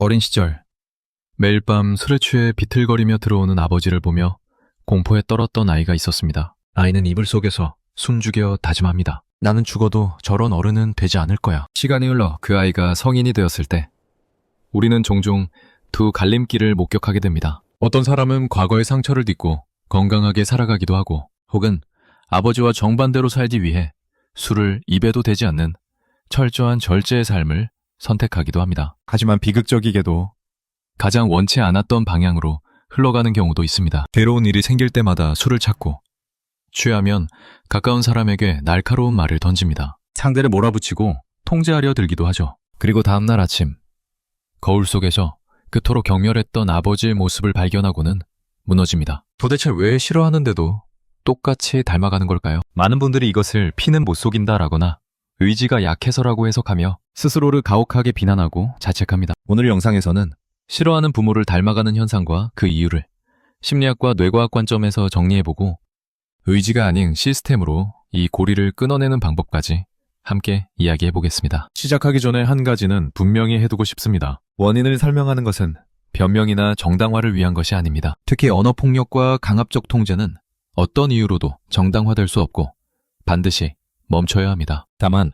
어린 시절 매일 밤 술에 취해 비틀거리며 들어오는 아버지를 보며 공포에 떨었던 아이가 있었습니다. 아이는 이불 속에서 숨죽여 다짐합니다. 나는 죽어도 저런 어른은 되지 않을 거야. 시간이 흘러 그 아이가 성인이 되었을 때 우리는 종종 두 갈림길을 목격하게 됩니다. 어떤 사람은 과거의 상처를 딛고 건강하게 살아가기도 하고, 혹은 아버지와 정반대로 살기 위해 술을 입에도 대지 않는 철저한 절제의 삶을 선택하기도 합니다. 하지만 비극적이게도 가장 원치 않았던 방향으로 흘러가는 경우도 있습니다. 괴로운 일이 생길 때마다 술을 찾고 취하면 가까운 사람에게 날카로운 말을 던집니다. 상대를 몰아붙이고 통제하려 들기도 하죠. 그리고 다음날 아침, 거울 속에서 그토록 경멸했던 아버지의 모습을 발견하고는 무너집니다. 도대체 왜 싫어하는데도 똑같이 닮아가는 걸까요? 많은 분들이 이것을 피는 못 속인다라거나 의지가 약해서라고 해석하며 스스로를 가혹하게 비난하고 자책합니다. 오늘 영상에서는 싫어하는 부모를 닮아가는 현상과 그 이유를 심리학과 뇌과학 관점에서 정리해보고, 의지가 아닌 시스템으로 이 고리를 끊어내는 방법까지 함께 이야기해보겠습니다. 시작하기 전에 한 가지는 분명히 해두고 싶습니다. 원인을 설명하는 것은 변명이나 정당화를 위한 것이 아닙니다. 특히 언어폭력과 강압적 통제는 어떤 이유로도 정당화될 수 없고 반드시 멈춰야 합니다. 다만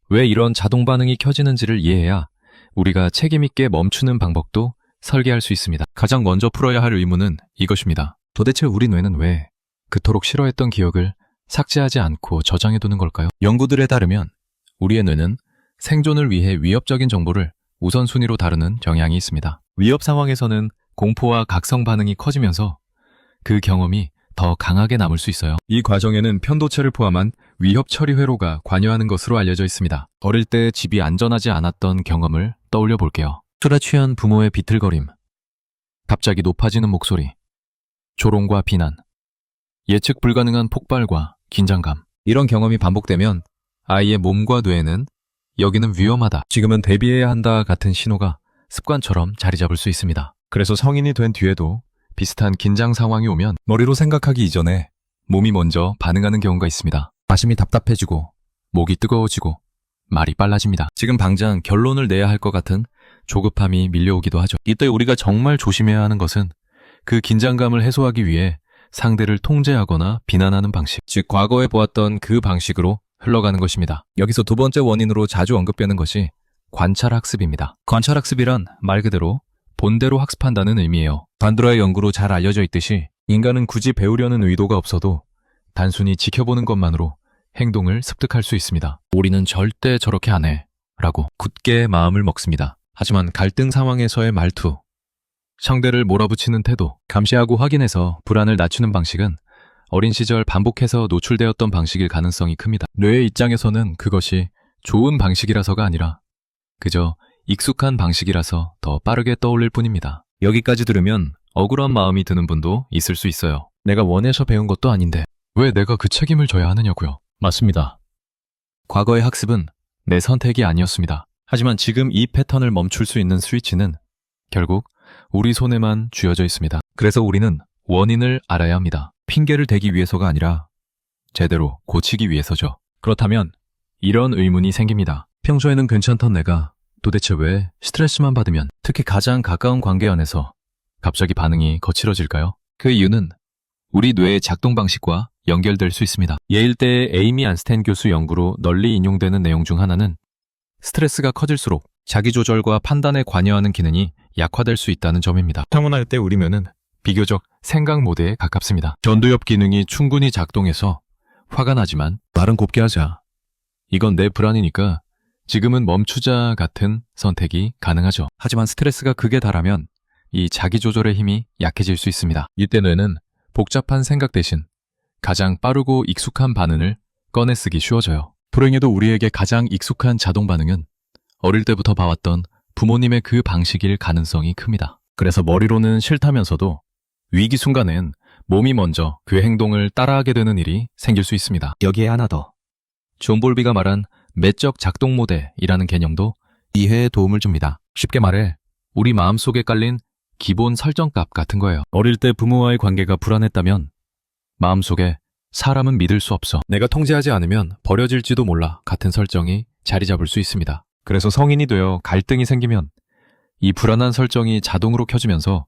왜 이런 자동 반응이 켜지는지를 이해해야 우리가 책임있게 멈추는 방법도 설계할 수 있습니다. 가장 먼저 풀어야 할 의문은 이것입니다. 도대체 우리 뇌는 왜 그토록 싫어했던 기억을 삭제하지 않고 저장해두는 걸까요? 연구들에 따르면 우리의 뇌는 생존을 위해 위협적인 정보를 우선순위로 다루는 경향이 있습니다. 위협 상황에서는 공포와 각성 반응이 커지면서 그 경험이 더 강하게 남을 수 있어요. 이 과정에는 편도체를 포함한 위협 처리 회로가 관여하는 것으로 알려져 있습니다. 어릴 때 집이 안전하지 않았던 경험을 떠올려 볼게요. 술에 취한 부모의 비틀거림, 갑자기 높아지는 목소리, 조롱과 비난, 예측 불가능한 폭발과 긴장감. 이런 경험이 반복되면 아이의 몸과 뇌는 여기는 위험하다, 지금은 대비해야 한다 같은 신호가 습관처럼 자리 잡을 수 있습니다. 그래서 성인이 된 뒤에도 비슷한 긴장 상황이 오면 머리로 생각하기 이전에 몸이 먼저 반응하는 경우가 있습니다. 가슴이 답답해지고 목이 뜨거워지고 말이 빨라집니다. 지금 당장 결론을 내야 할 것 같은 조급함이 밀려오기도 하죠. 이때 우리가 정말 조심해야 하는 것은 그 긴장감을 해소하기 위해 상대를 통제하거나 비난하는 방식, 즉 과거에 보았던 그 방식으로 흘러가는 것입니다. 여기서 두 번째 원인으로 자주 언급되는 것이 관찰학습입니다. 관찰학습이란 말 그대로 본대로 학습한다는 의미예요. 반드라의 연구로 잘 알려져 있듯이 인간은 굳이 배우려는 의도가 없어도 단순히 지켜보는 것만으로 행동을 습득할 수 있습니다. 우리는 절대 저렇게 안 해 라고 굳게 마음을 먹습니다. 하지만 갈등 상황에서의 말투, 상대를 몰아붙이는 태도, 감시하고 확인해서 불안을 낮추는 방식은 어린 시절 반복해서 노출되었던 방식일 가능성이 큽니다. 뇌의 입장에서는 그것이 좋은 방식이라서가 아니라 그저 익숙한 방식이라서 더 빠르게 떠올릴 뿐입니다. 여기까지 들으면 억울한 마음이 드는 분도 있을 수 있어요. 내가 원해서 배운 것도 아닌데 왜 내가 그 책임을 져야 하느냐고요. 맞습니다. 과거의 학습은 내 선택이 아니었습니다. 하지만 지금 이 패턴을 멈출 수 있는 스위치는 결국 우리 손에만 쥐어져 있습니다. 그래서 우리는 원인을 알아야 합니다. 핑계를 대기 위해서가 아니라 제대로 고치기 위해서죠. 그렇다면 이런 의문이 생깁니다. 평소에는 괜찮던 내가 도대체 왜 스트레스만 받으면, 특히 가장 가까운 관계 안에서 갑자기 반응이 거칠어질까요? 그 이유는 우리 뇌의 작동 방식과 연결될 수 있습니다. 예일대의 에이미 안스텐 교수 연구로 널리 인용되는 내용 중 하나는 스트레스가 커질수록 자기조절과 판단에 관여하는 기능이 약화될 수 있다는 점입니다. 타고날 때 우리 뇌는 비교적 생각 모드에 가깝습니다. 전두엽 기능이 충분히 작동해서 화가 나지만 말은 곱게 하자, 이건 내 불안이니까 지금은 멈추자 같은 선택이 가능하죠. 하지만 스트레스가 극에 달하면 이 자기조절의 힘이 약해질 수 있습니다. 이때 뇌는 복잡한 생각 대신 가장 빠르고 익숙한 반응을 꺼내쓰기 쉬워져요. 불행히도 우리에게 가장 익숙한 자동 반응은 어릴 때부터 봐왔던 부모님의 그 방식일 가능성이 큽니다. 그래서 머리로는 싫다면서도 위기 순간엔 몸이 먼저 그 행동을 따라하게 되는 일이 생길 수 있습니다. 여기에 하나 더. 존 볼비가 말한 매적 작동 모델이라는 개념도 이해에 도움을 줍니다. 쉽게 말해 우리 마음속에 깔린 기본 설정값 같은 거예요. 어릴 때 부모와의 관계가 불안했다면 마음속에 사람은 믿을 수 없어, 내가 통제하지 않으면 버려질지도 몰라 같은 설정이 자리 잡을 수 있습니다. 그래서 성인이 되어 갈등이 생기면 이 불안한 설정이 자동으로 켜지면서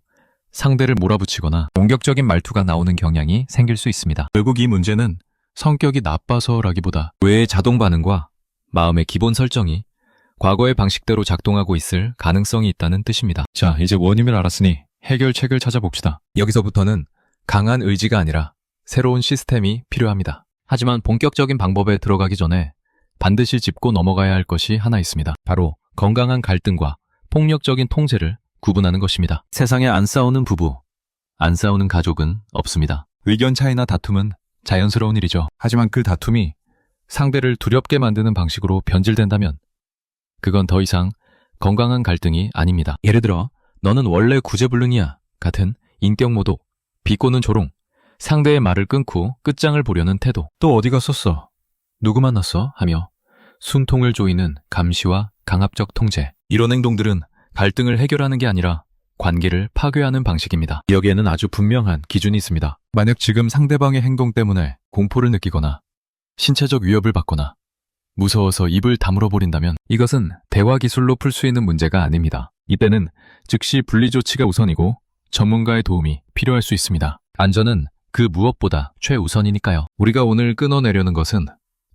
상대를 몰아붙이거나 공격적인 말투가 나오는 경향이 생길 수 있습니다. 결국 이 문제는 성격이 나빠서라기보다 뇌의 자동 반응과 마음의 기본 설정이 과거의 방식대로 작동하고 있을 가능성이 있다는 뜻입니다. 자, 이제 원인을 알았으니 해결책을 찾아봅시다. 여기서부터는 강한 의지가 아니라 새로운 시스템이 필요합니다. 하지만 본격적인 방법에 들어가기 전에 반드시 짚고 넘어가야 할 것이 하나 있습니다. 바로 건강한 갈등과 폭력적인 통제를 구분하는 것입니다. 세상에 안 싸우는 부부, 안 싸우는 가족은 없습니다. 의견 차이나 다툼은 자연스러운 일이죠. 하지만 그 다툼이 상대를 두렵게 만드는 방식으로 변질된다면 그건 더 이상 건강한 갈등이 아닙니다. 예를 들어 너는 원래 구제불능이야 같은 인격 모독, 비꼬는 조롱, 상대의 말을 끊고 끝장을 보려는 태도, 또 어디 갔었어? 누구 만났어? 하며 숨통을 조이는 감시와 강압적 통제. 이런 행동들은 갈등을 해결하는 게 아니라 관계를 파괴하는 방식입니다. 여기에는 아주 분명한 기준이 있습니다. 만약 지금 상대방의 행동 때문에 공포를 느끼거나 신체적 위협을 받거나 무서워서 입을 다물어 버린다면 이것은 대화 기술로 풀 수 있는 문제가 아닙니다. 이때는 즉시 분리 조치가 우선이고 전문가의 도움이 필요할 수 있습니다. 안전은 그 무엇보다 최우선이니까요. 우리가 오늘 끊어내려는 것은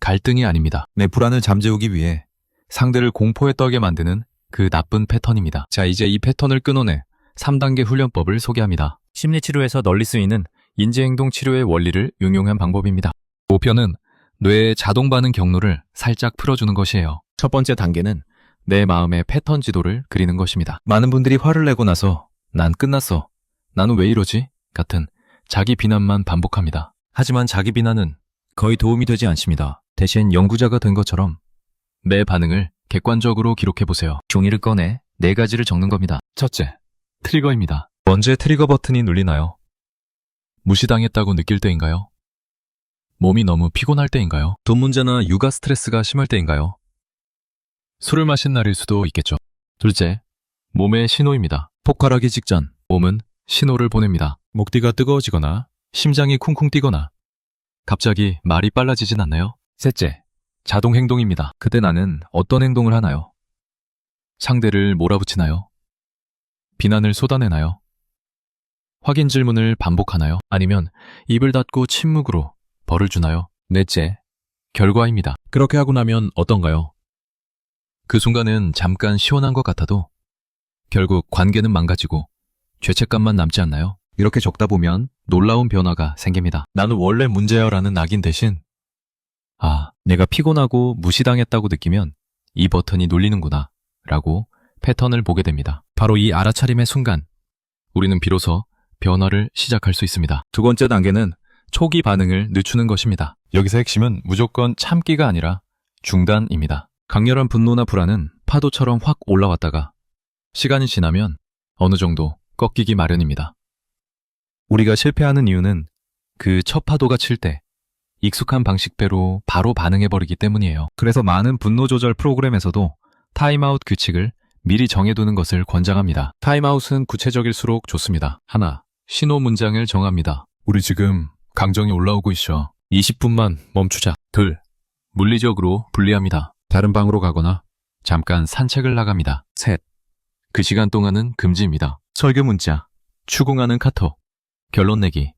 갈등이 아닙니다. 내 불안을 잠재우기 위해 상대를 공포에 떨게 만드는 그 나쁜 패턴입니다. 자, 이제 이 패턴을 끊어내 3단계 훈련법을 소개합니다. 심리치료에서 널리 쓰이는 인지행동치료의 원리를 응용한 방법입니다. 목표는 뇌의 자동 반응 경로를 살짝 풀어주는 것이에요. 첫 번째 단계는 내 마음의 패턴 지도를 그리는 것입니다. 많은 분들이 화를 내고 나서 난 끝났어, 나는 왜 이러지? 같은 자기 비난만 반복합니다. 하지만 자기 비난은 거의 도움이 되지 않습니다. 대신 연구자가 된 것처럼 내 반응을 객관적으로 기록해보세요. 종이를 꺼내 4가지를 적는 겁니다. 첫째, 트리거입니다. 언제 트리거 버튼이 눌리나요? 무시당했다고 느낄 때인가요? 몸이 너무 피곤할 때인가요? 돈 문제나 육아 스트레스가 심할 때인가요? 술을 마신 날일 수도 있겠죠. 둘째, 몸의 신호입니다. 폭발하기 직전 몸은 신호를 보냅니다. 목뒤가 뜨거워지거나 심장이 쿵쿵 뛰거나 갑자기 말이 빨라지진 않나요? 셋째, 자동 행동입니다. 그때 나는 어떤 행동을 하나요? 상대를 몰아붙이나요? 비난을 쏟아내나요? 확인 질문을 반복하나요? 아니면 입을 닫고 침묵으로 벌을 주나요? 넷째, 결과입니다. 그렇게 하고 나면 어떤가요? 그 순간은 잠깐 시원한 것 같아도 결국 관계는 망가지고 죄책감만 남지 않나요? 이렇게 적다 보면 놀라운 변화가 생깁니다. 나는 원래 문제야라는 낙인 대신 내가 피곤하고 무시당했다고 느끼면 이 버튼이 눌리는구나 라고 패턴을 보게 됩니다. 바로 이 알아차림의 순간 우리는 비로소 변화를 시작할 수 있습니다. 두 번째 단계는 초기 반응을 늦추는 것입니다. 여기서 핵심은 무조건 참기가 아니라 중단입니다. 강렬한 분노나 불안은 파도처럼 확 올라왔다가 시간이 지나면 어느 정도 꺾이기 마련입니다. 우리가 실패하는 이유는 그 첫 파도가 칠 때 익숙한 방식대로 바로 반응해버리기 때문이에요. 그래서 많은 분노 조절 프로그램에서도 타임아웃 규칙을 미리 정해두는 것을 권장합니다. 타임아웃은 구체적일수록 좋습니다. 하나, 신호 문장을 정합니다. 우리 지금 감정이 올라오고 있어. 20분만 멈추자. 둘, 물리적으로 분리합니다. 다른 방으로 가거나 잠깐 산책을 나갑니다. 셋, 그 시간 동안은 금지입니다. 설교 문자, 추궁하는 카톡, 결론 내기,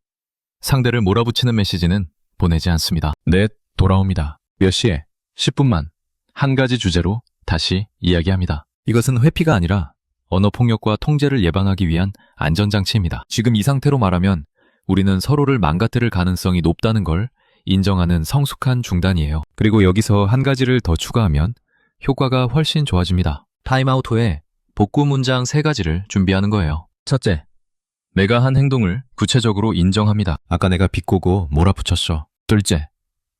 상대를 몰아붙이는 메시지는 보내지 않습니다. 넷, 돌아옵니다. 몇 시에? 10분만. 한 가지 주제로 다시 이야기합니다. 이것은 회피가 아니라 언어폭력과 통제를 예방하기 위한 안전장치입니다. 지금 이 상태로 말하면 우리는 서로를 망가뜨릴 가능성이 높다는 걸 인정하는 성숙한 중단이에요. 그리고 여기서 한 가지를 더 추가하면 효과가 훨씬 좋아집니다. 타임아웃 후에 복구 문장 3가지를 준비하는 거예요. 첫째, 내가 한 행동을 구체적으로 인정합니다. 아까 내가 비꼬고 몰아붙였어. 둘째,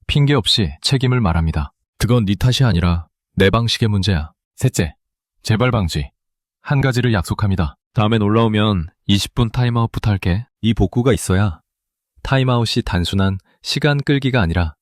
핑계 없이 책임을 말합니다. 그건 네 탓이 아니라 내 방식의 문제야. 셋째, 재발 방지. 한 가지를 약속합니다. 다음엔 올라오면 20분 타임아웃부터 할게. 이 복구가 있어야 타임아웃이 단순한 시간 끌기가 아니라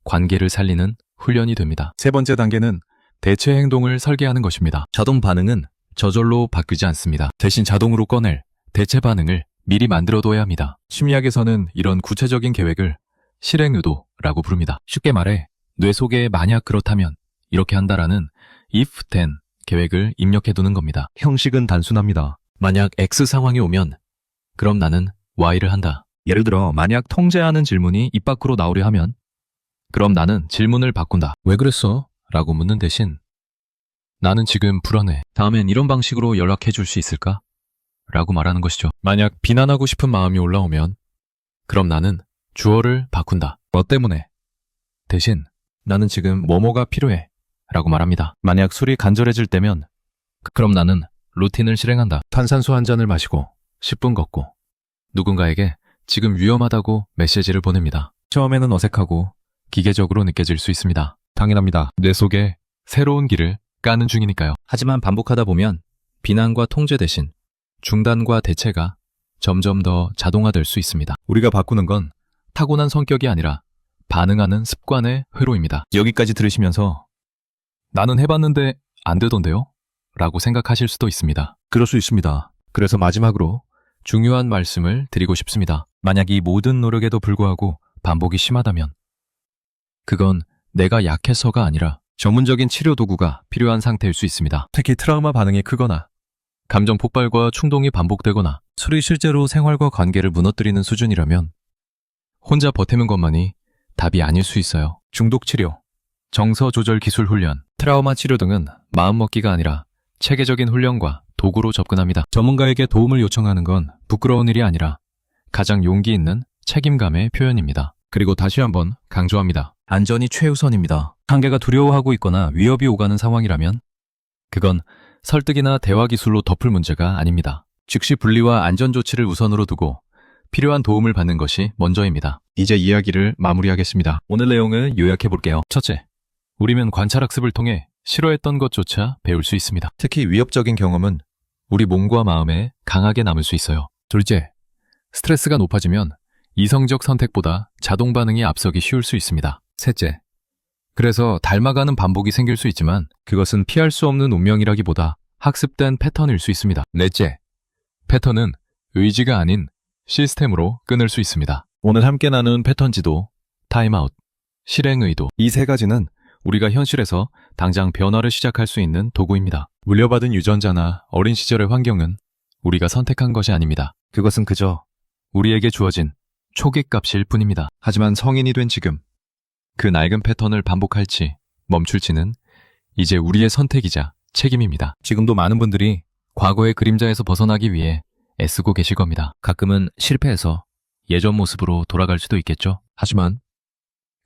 관계를 살리는 훈련이 됩니다. 세 번째 단계는 대체 행동을 설계하는 것입니다. 자동 반응은 저절로 바뀌지 않습니다. 대신 자동으로 꺼낼 대체 반응을 미리 만들어둬야 합니다. 심리학에서는 이런 구체적인 계획을 실행 의도라고 부릅니다. 쉽게 말해 뇌 속에 만약 그렇다면 이렇게 한다라는 if then 계획을 입력해두는 겁니다. 형식은 단순합니다. 만약 X 상황이 오면 그럼 나는 Y를 한다. 예를 들어 만약 통제하는 질문이 입 밖으로 나오려 하면 그럼 나는 질문을 바꾼다. 왜 그랬어? 라고 묻는 대신 나는 지금 불안해. 다음엔 이런 방식으로 연락해 줄 수 있을까? 라고 말하는 것이죠. 만약 비난하고 싶은 마음이 올라오면 그럼 나는 주어를 바꾼다. 뭐 때문에? 대신 나는 지금 뭐뭐가 필요해. 라고 말합니다. 만약 술이 간절해질 때면 그럼 나는 루틴을 실행한다. 탄산수 한 잔을 마시고 10분 걷고 누군가에게 지금 위험하다고 메시지를 보냅니다. 처음에는 어색하고 기계적으로 느껴질 수 있습니다. 당연합니다. 뇌 속에 새로운 길을 까는 중이니까요. 하지만 반복하다 보면 비난과 통제 대신 중단과 대체가 점점 더 자동화될 수 있습니다. 우리가 바꾸는 건 타고난 성격이 아니라 반응하는 습관의 회로입니다. 여기까지 들으시면서 나는 해봤는데 안 되던데요? 라고 생각하실 수도 있습니다. 그럴 수 있습니다. 그래서 마지막으로 중요한 말씀을 드리고 싶습니다. 만약 이 모든 노력에도 불구하고 반복이 심하다면 그건 내가 약해서가 아니라 전문적인 치료 도구가 필요한 상태일 수 있습니다. 특히 트라우마 반응이 크거나 감정 폭발과 충동이 반복되거나 술이 실제로 생활과 관계를 무너뜨리는 수준이라면 혼자 버티는 것만이 답이 아닐 수 있어요. 중독 치료, 정서 조절 기술 훈련, 트라우마 치료 등은 마음먹기가 아니라 체계적인 훈련과 도구로 접근합니다. 전문가에게 도움을 요청하는 건 부끄러운 일이 아니라 가장 용기 있는 책임감의 표현입니다. 그리고 다시 한번 강조합니다. 안전이 최우선입니다. 상대가 두려워하고 있거나 위협이 오가는 상황이라면 그건 설득이나 대화 기술로 덮을 문제가 아닙니다. 즉시 분리와 안전 조치를 우선으로 두고 필요한 도움을 받는 것이 먼저입니다. 이제 이야기를 마무리하겠습니다. 오늘 내용을 요약해 볼게요. 첫째, 우리는 관찰학습을 통해 싫어했던 것조차 배울 수 있습니다. 특히 위협적인 경험은 우리 몸과 마음에 강하게 남을 수 있어요. 둘째, 스트레스가 높아지면 이성적 선택보다 자동 반응이 앞서기 쉬울 수 있습니다. 셋째, 그래서 닮아가는 반복이 생길 수 있지만 그것은 피할 수 없는 운명이라기보다 학습된 패턴일 수 있습니다. 넷째, 패턴은 의지가 아닌 시스템으로 끊을 수 있습니다. 오늘 함께 나눈 패턴 지도, 타임아웃, 실행 의도, 이 세 가지는 우리가 현실에서 당장 변화를 시작할 수 있는 도구입니다. 물려받은 유전자나 어린 시절의 환경은 우리가 선택한 것이 아닙니다. 그것은 그저 우리에게 주어진 초기값일 뿐입니다. 하지만 성인이 된 지금 그 낡은 패턴을 반복할지 멈출지는 이제 우리의 선택이자 책임입니다. 지금도 많은 분들이 과거의 그림자에서 벗어나기 위해 애쓰고 계실 겁니다. 가끔은 실패해서 예전 모습으로 돌아갈 수도 있겠죠. 하지만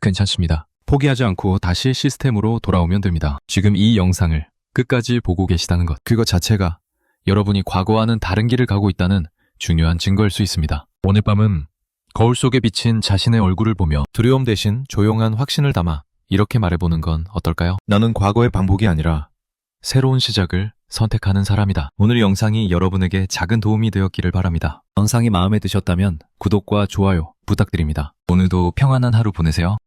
괜찮습니다. 포기하지 않고 다시 시스템으로 돌아오면 됩니다. 지금 이 영상을 끝까지 보고 계시다는 것, 그것 자체가 여러분이 과거와는 다른 길을 가고 있다는 중요한 증거일 수 있습니다. 오늘 밤은 거울 속에 비친 자신의 얼굴을 보며 두려움 대신 조용한 확신을 담아 이렇게 말해보는 건 어떨까요? 나는 과거의 반복이 아니라 새로운 시작을 선택하는 사람이다. 오늘 영상이 여러분에게 작은 도움이 되었기를 바랍니다. 영상이 마음에 드셨다면 구독과 좋아요 부탁드립니다. 오늘도 평안한 하루 보내세요.